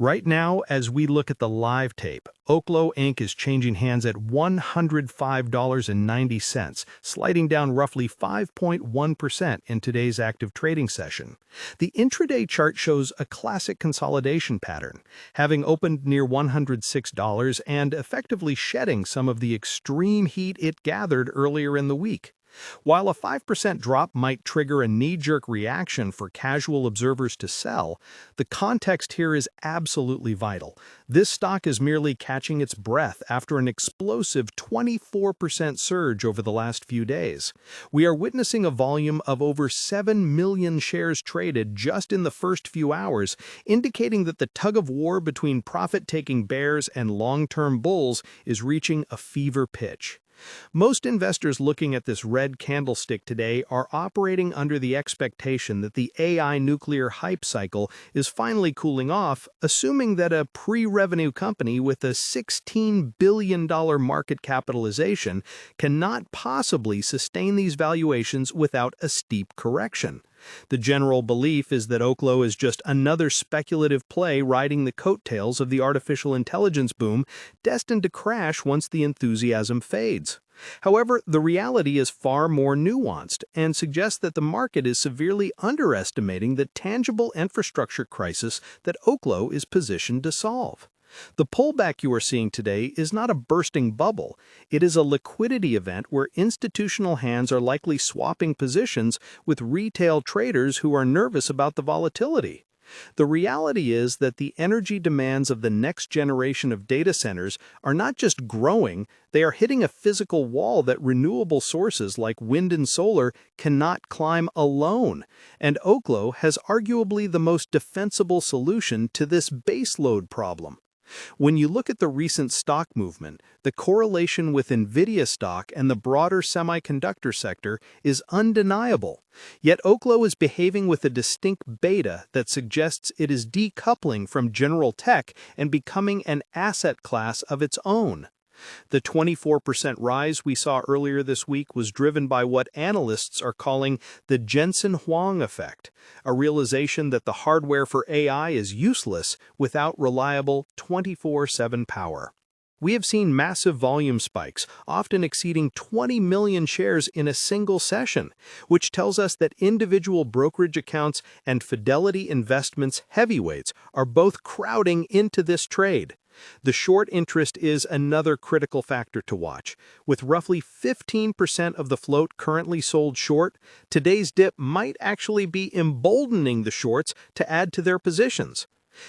Right now, as we look at the live tape, Oklo Inc. is changing hands at $105.90, sliding down roughly 5.1% in today's active trading session. The intraday chart shows a classic consolidation pattern, having opened near $106 and effectively shedding some of the extreme heat it gathered earlier in the week. While a 5% drop might trigger a knee-jerk reaction for casual observers to sell, the context here is absolutely vital. This stock is merely catching its breath after an explosive 24% surge over the last few days. We are witnessing a volume of over 7 million shares traded just in the first few hours, indicating that the tug-of-war between profit-taking bears and long-term bulls is reaching a fever pitch. Most investors looking at this red candlestick today are operating under the expectation that the AI nuclear hype cycle is finally cooling off, assuming that a pre-revenue company with a $16 billion market capitalization cannot possibly sustain these valuations without a steep correction. The general belief is that Oklo is just another speculative play riding the coattails of the artificial intelligence boom, destined to crash once the enthusiasm fades. However, the reality is far more nuanced and suggests that the market is severely underestimating the tangible infrastructure crisis that Oklo is positioned to solve. The pullback you are seeing today is not a bursting bubble. It is a liquidity event where institutional hands are likely swapping positions with retail traders who are nervous about the volatility. The reality is that the energy demands of the next generation of data centers are not just growing, they are hitting a physical wall that renewable sources like wind and solar cannot climb alone. And Oklo has arguably the most defensible solution to this baseload problem. When you look at the recent stock movement, the correlation with NVIDIA stock and the broader semiconductor sector is undeniable. Yet Oklo is behaving with a distinct beta that suggests it is decoupling from general tech and becoming an asset class of its own. The 24% rise we saw earlier this week was driven by what analysts are calling the Jensen Huang effect, a realization that the hardware for AI is useless without reliable 24/7 power. We have seen massive volume spikes, often exceeding 20 million shares in a single session, which tells us that individual brokerage accounts and Fidelity Investments heavyweights are both crowding into this trade. The short interest is another critical factor to watch. With roughly 15% of the float currently sold short, today's dip might actually be emboldening the shorts to add to their positions.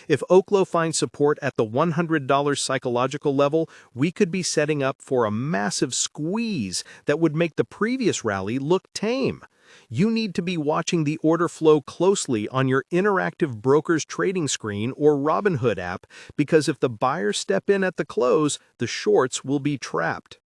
If Oklo finds support at the $100 psychological level, we could be setting up for a massive squeeze that would make the previous rally look tame. You need to be watching the order flow closely on your interactive broker's trading screen or Robinhood app, because if the buyers step in at the close, the shorts will be trapped.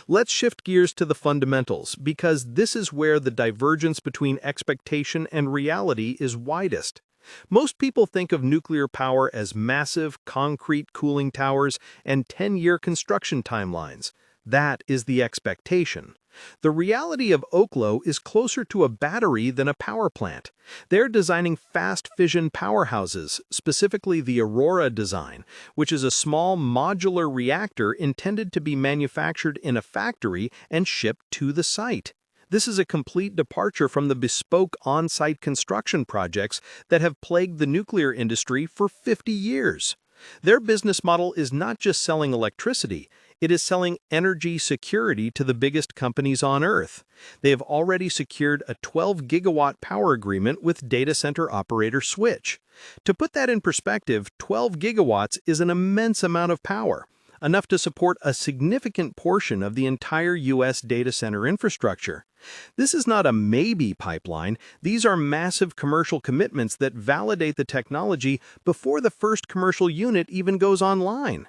Let's shift gears to the fundamentals, because this is where the divergence between expectation and reality is widest. Most people think of nuclear power as massive, concrete cooling towers and 10-year construction timelines. That is the expectation. The reality of Oklo is closer to a battery than a power plant. They're designing fast fission powerhouses, specifically the Aurora design, which is a small modular reactor intended to be manufactured in a factory and shipped to the site. This is a complete departure from the bespoke on-site construction projects that have plagued the nuclear industry for 50 years. Their business model is not just selling electricity, it is selling energy security to the biggest companies on Earth. They have already secured a 12-gigawatt power agreement with data center operator Switch. To put that in perspective, 12 gigawatts is an immense amount of power, enough to support a significant portion of the entire U.S. data center infrastructure. This is not a maybe pipeline. These are massive commercial commitments that validate the technology before the first commercial unit even goes online.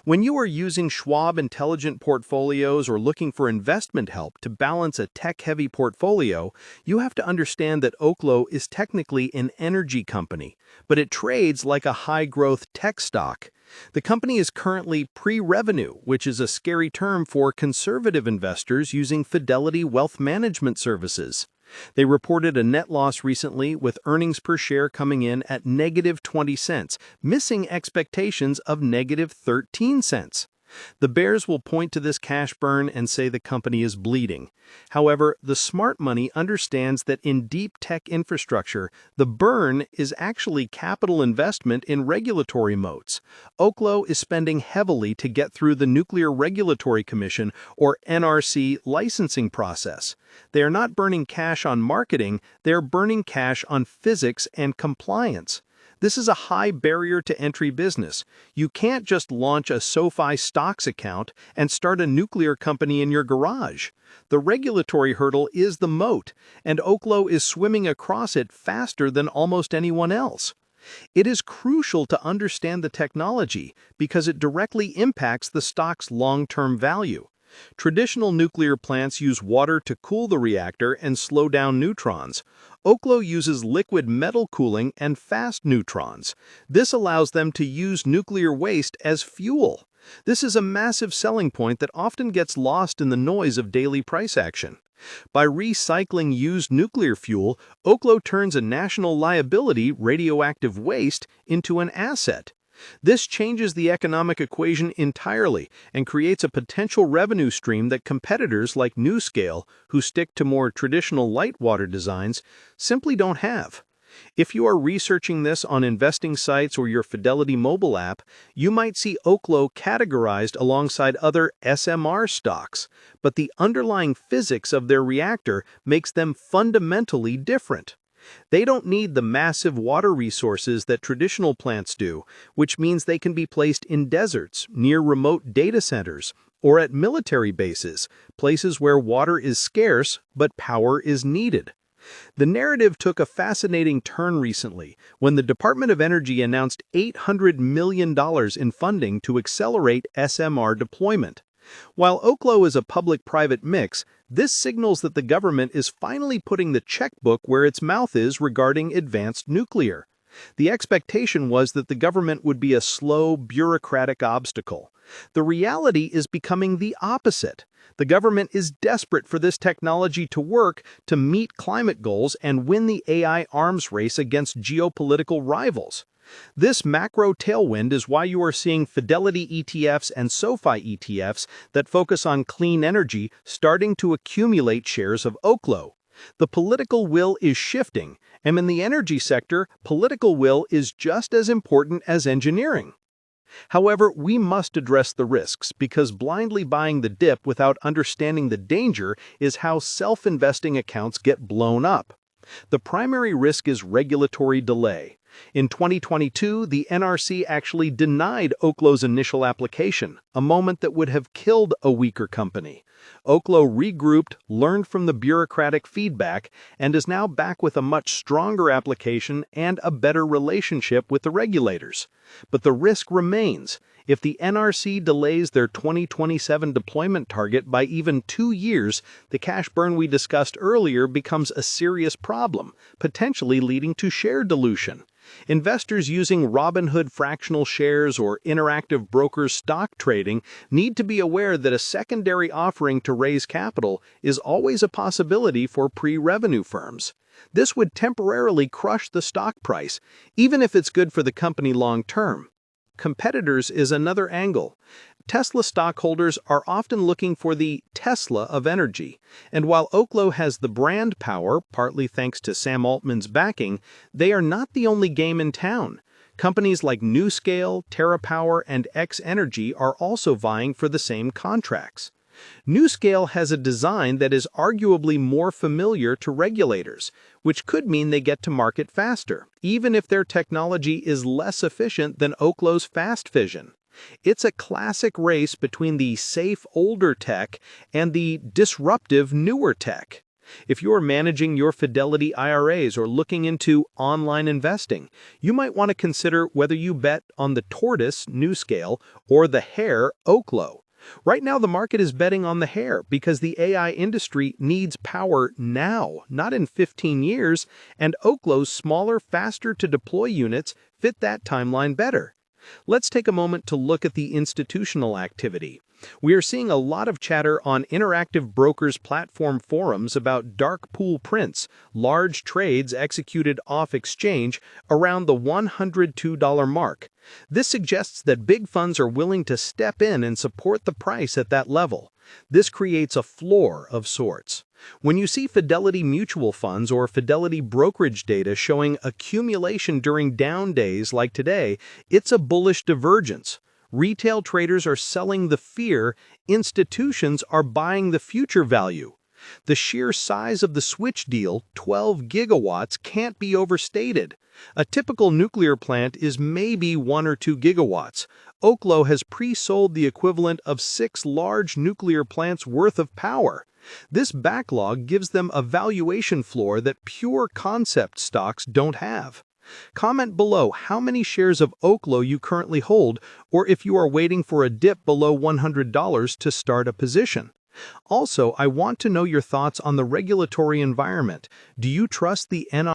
When you are using Schwab Intelligent Portfolios or looking for investment help to balance a tech-heavy portfolio, you have to understand that Oklo is technically an energy company, but it trades like a high-growth tech stock. The company is currently pre-revenue, which is a scary term for conservative investors using Fidelity Wealth Management Services. They reported a net loss recently, with earnings per share coming in at -20 cents, missing expectations of -13 cents. The bears will point to this cash burn and say the company is bleeding. However, the smart money understands that in deep tech infrastructure, the burn is actually capital investment in regulatory moats. Oklo is spending heavily to get through the Nuclear Regulatory Commission, or NRC, licensing process. They are not burning cash on marketing, they are burning cash on physics and compliance. This is a high barrier to entry business. You can't just launch a SoFi stocks account and start a nuclear company in your garage. The regulatory hurdle is the moat, and Oklo is swimming across it faster than almost anyone else. It is crucial to understand the technology because it directly impacts the stock's long-term value. Traditional nuclear plants use water to cool the reactor and slow down neutrons. Oklo uses liquid metal cooling and fast neutrons. This allows them to use nuclear waste as fuel. This is a massive selling point that often gets lost in the noise of daily price action. By recycling used nuclear fuel, Oklo turns a national liability, radioactive waste, into an asset. This changes the economic equation entirely and creates a potential revenue stream that competitors like NuScale, who stick to more traditional light water designs, simply don't have. If you are researching this on investing sites or your Fidelity mobile app, you might see Oklo categorized alongside other SMR stocks, but the underlying physics of their reactor makes them fundamentally different. They don't need the massive water resources that traditional plants do, which means they can be placed in deserts, near remote data centers, or at military bases, places where water is scarce but power is needed. The narrative took a fascinating turn recently when the Department of Energy announced $800 million in funding to accelerate SMR deployment. While Oklo is a public-private mix, this signals that the government is finally putting the checkbook where its mouth is regarding advanced nuclear. The expectation was that the government would be a slow, bureaucratic obstacle. The reality is becoming the opposite. The government is desperate for this technology to work to meet climate goals and win the AI arms race against geopolitical rivals. This macro tailwind is why you are seeing Fidelity ETFs and SoFi ETFs that focus on clean energy starting to accumulate shares of Oklo. The political will is shifting, and in the energy sector, political will is just as important as engineering. However, we must address the risks because blindly buying the dip without understanding the danger is how self-investing accounts get blown up. The primary risk is regulatory delay. In 2022, the NRC actually denied Oklo's initial application, a moment that would have killed a weaker company. Oklo regrouped, learned from the bureaucratic feedback, and is now back with a much stronger application and a better relationship with the regulators. But the risk remains. If the NRC delays their 2027 deployment target by even 2 years, the cash burn we discussed earlier becomes a serious problem, potentially leading to share dilution. Investors using Robinhood fractional shares or Interactive Brokers stock trading need to be aware that a secondary offering to raise capital is always a possibility for pre-revenue firms. This would temporarily crush the stock price, even if it's good for the company long term. Competitors is another angle. Tesla stockholders are often looking for the Tesla of energy, and while Oklo has the brand power, partly thanks to Sam Altman's backing, they are not the only game in town. Companies like NuScale, TerraPower, and X Energy are also vying for the same contracts. NuScale has a design that is arguably more familiar to regulators, which could mean they get to market faster, even if their technology is less efficient than Oklo's fast fission. It's a classic race between the safe older tech and the disruptive newer tech. If you're managing your Fidelity IRAs or looking into online investing, you might want to consider whether you bet on the tortoise, NuScale, or the hare, Oklo. Right now, the market is betting on the hare because the AI industry needs power now, not in 15 years, and Oklo's smaller, faster-to-deploy units fit that timeline better. Let's take a moment to look at the institutional activity. We are seeing a lot of chatter on interactive brokers platform forums about dark pool prints, large trades executed off exchange around the $102 mark. This suggests that big funds are willing to step in and support the price at that level. This creates a floor of sorts. When you see Fidelity mutual funds or Fidelity brokerage data showing accumulation during down days like today, it's a bullish divergence. Retail traders are selling the fear, institutions are buying the future value. The sheer size of the switch deal, 12 gigawatts, can't be overstated. A typical nuclear plant is maybe 1 or 2 gigawatts. Oklo has pre-sold the equivalent of 6 large nuclear plants worth of power. This backlog gives them a valuation floor that pure concept stocks don't have. Comment below how many shares of Oklo you currently hold, or if you are waiting for a dip below $100 to start a position. Also, I want to know your thoughts on the regulatory environment. Do you trust the NI